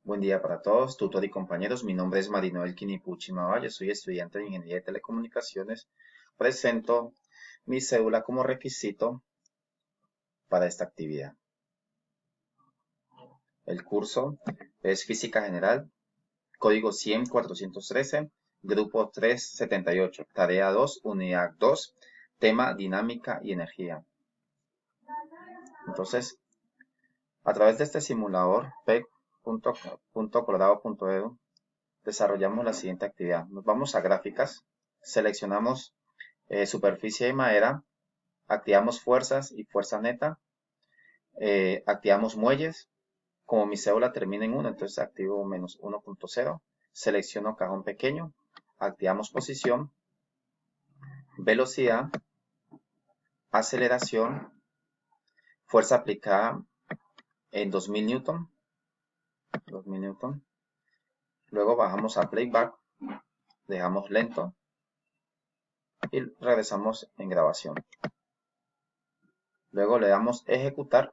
Buen día para todos, tutor y compañeros. Mi nombre es Marinoel Quinipuchi Mavalla, soy estudiante de Ingeniería de Telecomunicaciones. Presento mi cédula como requisito para esta actividad. El curso es Física General, código 100-413, grupo 378, tarea 2, unidad 2, tema dinámica y energía. Entonces, a través de este simulador pec.colorado.edu desarrollamos la siguiente actividad. Nos vamos a gráficas, seleccionamos superficie de madera, activamos fuerzas y fuerza neta, activamos muelles. Como mi cédula termina en 1, entonces activo menos 1.0, selecciono cajón pequeño, activamos posición, velocidad, aceleración, fuerza aplicada en 2000 Newton, luego bajamos a playback, dejamos lento y regresamos en grabación. Luego le damos ejecutar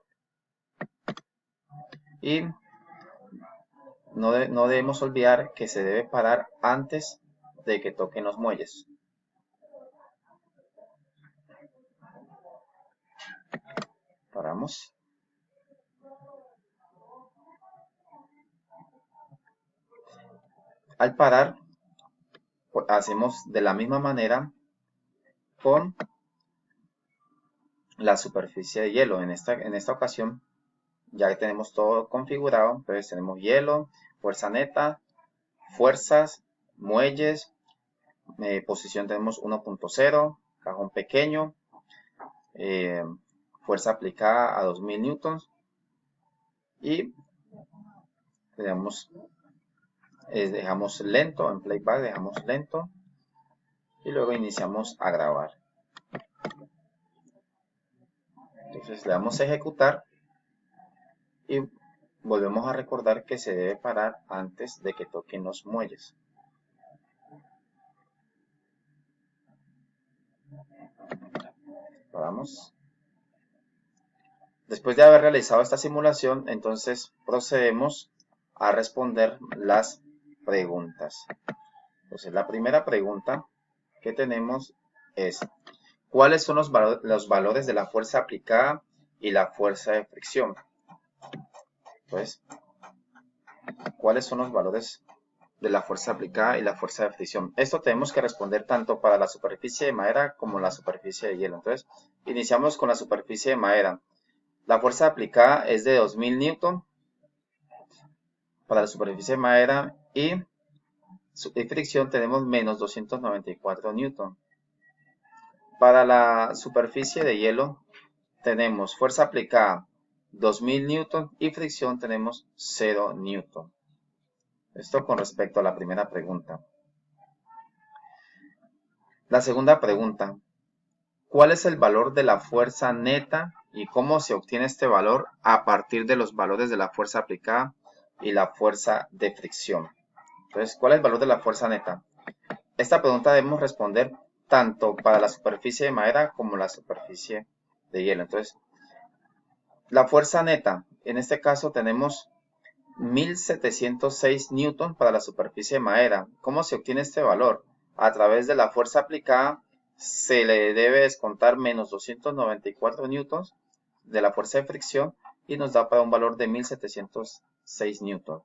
y no debemos olvidar que se debe parar antes de que toquen los muelles. Paramos. Al parar, hacemos de la misma manera con la superficie de hielo. En esta ocasión ya que tenemos todo configurado, entonces tenemos hielo, fuerza neta, fuerzas, muelles, posición tenemos 1.0, cajón pequeño, fuerza aplicada a 2000 newtons y dejamos lento, en playback dejamos lento y luego iniciamos a grabar. Entonces le damos a ejecutar y volvemos a recordar que se debe parar antes de que toquen los muelles. Paramos. Después de haber realizado esta simulación, entonces procedemos a responder las preguntas. Entonces la primera pregunta que tenemos es: ¿cuáles son los valores de la fuerza aplicada y la fuerza de fricción? Entonces, ¿cuáles son los valores de la fuerza aplicada y la fuerza de fricción? Esto tenemos que responder tanto para la superficie de madera como la superficie de hielo. Entonces, iniciamos con la superficie de madera. La fuerza aplicada es de 2000 newton para la superficie de madera y fricción tenemos menos 294 newton. Para la superficie de hielo tenemos fuerza aplicada 2000 newton y fricción tenemos 0 newton. Esto con respecto a la primera pregunta. La segunda pregunta: ¿cuál es el valor de la fuerza neta y cómo se obtiene este valor a partir de los valores de la fuerza aplicada y la fuerza de fricción? Entonces, ¿cuál es el valor de la fuerza neta? Esta pregunta debemos responder tanto para la superficie de madera como la superficie de hielo. Entonces, la fuerza neta, en este caso tenemos 1706 newton para la superficie de madera. ¿Cómo se obtiene este valor? A través de la fuerza aplicada se le debe descontar menos 294 newtons de la fuerza de fricción y nos da para un valor de 1706 newton.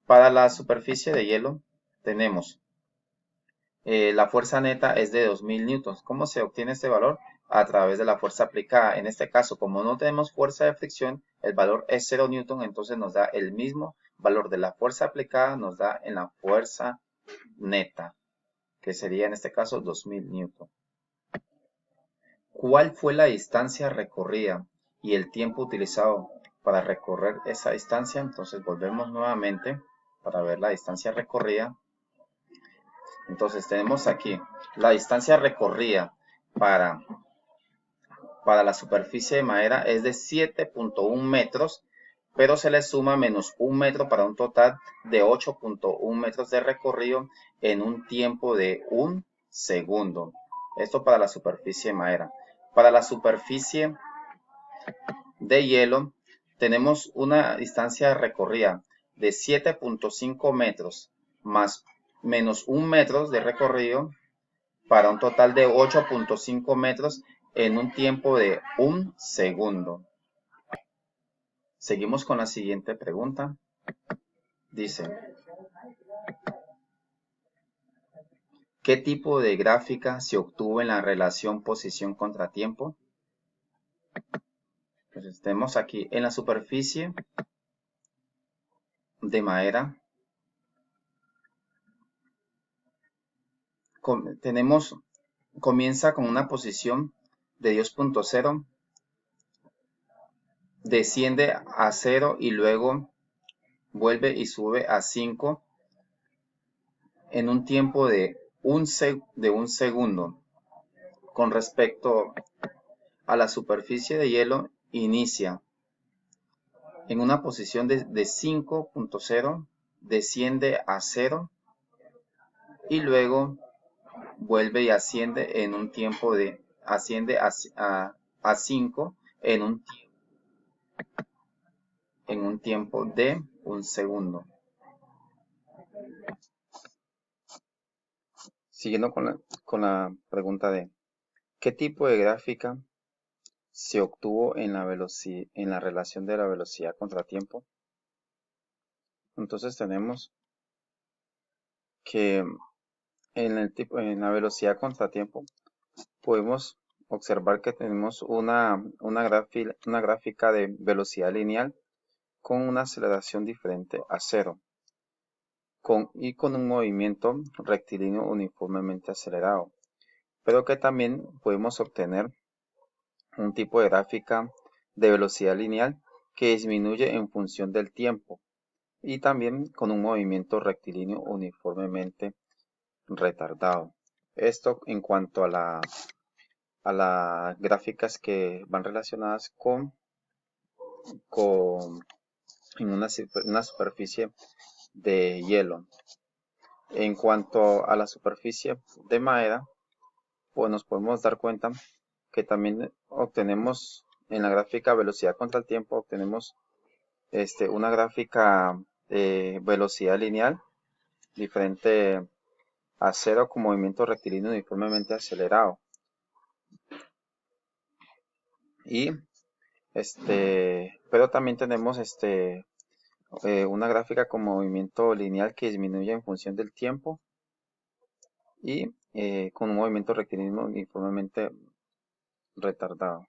Para la superficie de hielo tenemos la fuerza neta es de 2000 newtons. ¿Cómo se obtiene este valor? A través de la fuerza aplicada. En este caso, como no tenemos fuerza de fricción, el valor es 0 newton, entonces nos da el mismo valor de la fuerza aplicada, nos da en la fuerza neta, que sería en este caso 2000 newton. ¿Cuál fue la distancia recorrida y el tiempo utilizado para recorrer esa distancia? Entonces volvemos nuevamente para ver la distancia recorrida. Entonces tenemos aquí la distancia recorrida para la superficie de madera es de 7.1 metros, pero se le suma menos 1 metro para un total de 8.1 metros de recorrido en un tiempo de 1 segundo. Esto para la superficie de madera. Para la superficie de hielo tenemos una distancia recorrida de 7.5 metros más menos 1 metro de recorrido para un total de 8.5 metros en un tiempo de 1 segundo. Seguimos con la siguiente pregunta. Dice, ¿qué tipo de gráfica se obtuvo en la relación posición contra tiempo? Entonces tenemos aquí en la superficie de madera, comienza con una posición de 10.0, desciende a 0 y luego vuelve y sube a 5 en un tiempo de un segundo. Con respecto a la superficie de hielo, inicia en una posición de 5.0, desciende a 0 y luego vuelve y asciende en un tiempo de, asciende a 5 en un tiempo de 1 segundo. Siguiendo con la pregunta de ¿qué tipo de gráfica se obtuvo en la relación de la velocidad contra tiempo? Entonces tenemos que en la velocidad contra tiempo podemos observar que tenemos una gráfica de velocidad lineal con una aceleración diferente a 0 y con un movimiento rectilíneo uniformemente acelerado, pero que también podemos obtener un tipo de gráfica de velocidad lineal que disminuye en función del tiempo y también con un movimiento rectilíneo uniformemente retardado. Esto en cuanto a las gráficas que van relacionadas con en una superficie de hielo. En cuanto a la superficie de madera, pues nos podemos dar cuenta que también obtenemos en la gráfica velocidad contra el tiempo, obtenemos una gráfica de velocidad lineal diferente a 0 con movimiento rectilíneo uniformemente acelerado. Y pero también tenemos una gráfica con movimiento lineal que disminuye en función del tiempo y con un movimiento rectilíneo uniformemente retardado.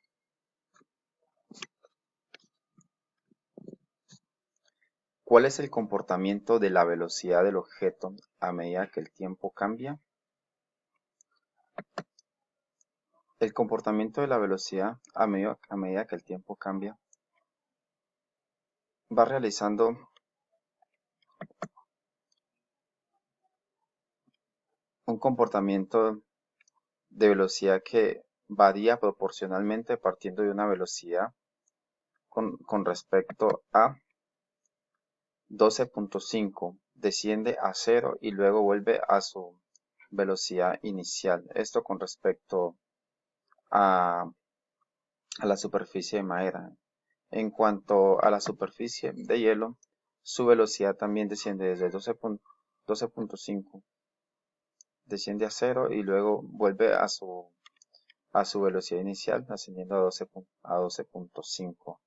¿Cuál es el comportamiento de la velocidad del objeto a medida que el tiempo cambia? El comportamiento de la velocidad a medida que el tiempo cambia va realizando un comportamiento de velocidad que varía proporcionalmente partiendo de una velocidad con respecto a 12.5, desciende a 0 y luego vuelve a su velocidad inicial. Esto con respecto a la superficie de madera. En cuanto a la superficie de hielo, su velocidad también desciende desde 12.5, desciende a 0 y luego vuelve a su velocidad inicial, ascendiendo a 12.5.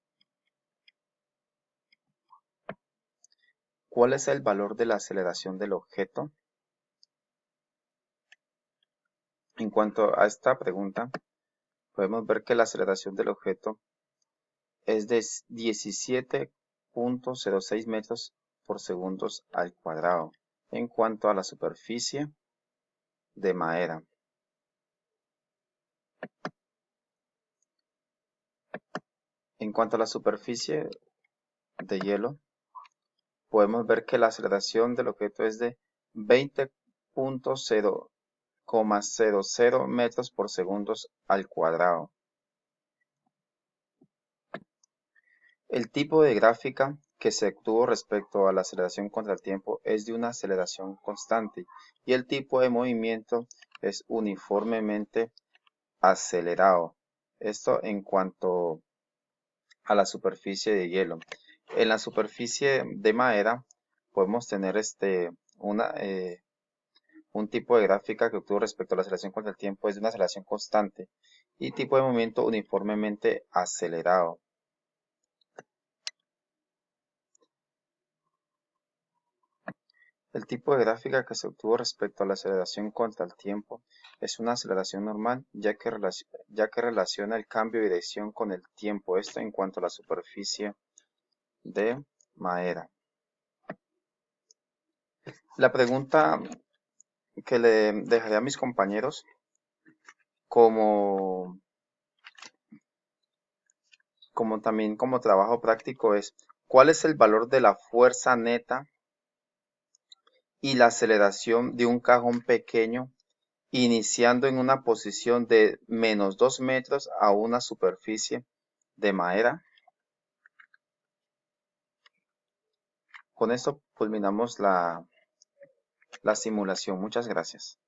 ¿Cuál es el valor de la aceleración del objeto? En cuanto a esta pregunta, podemos ver que la aceleración del objeto es de 17.06 metros por segundos al cuadrado. En cuanto a la superficie de madera, en cuanto a la superficie de hielo, podemos ver que la aceleración del objeto es de 20.000 metros por segundos al cuadrado. El tipo de gráfica que se obtuvo respecto a la aceleración contra el tiempo es de una aceleración constante y el tipo de movimiento es uniformemente acelerado. Esto en cuanto a la superficie de hielo. En la superficie de madera podemos tener un tipo de gráfica que obtuvo respecto a la aceleración contra el tiempo es de una aceleración constante y tipo de movimiento uniformemente acelerado. El tipo de gráfica que se obtuvo respecto a la aceleración contra el tiempo es una aceleración normal, ya que relaciona el cambio de dirección con el tiempo, esto en cuanto a la superficie de madera. La pregunta que le dejaré a mis compañeros como también como trabajo práctico es: ¿cuál es el valor de la fuerza neta y la aceleración de un cajón pequeño iniciando en una posición de -2 metros a una superficie de madera? Con esto culminamos la simulación. Muchas gracias.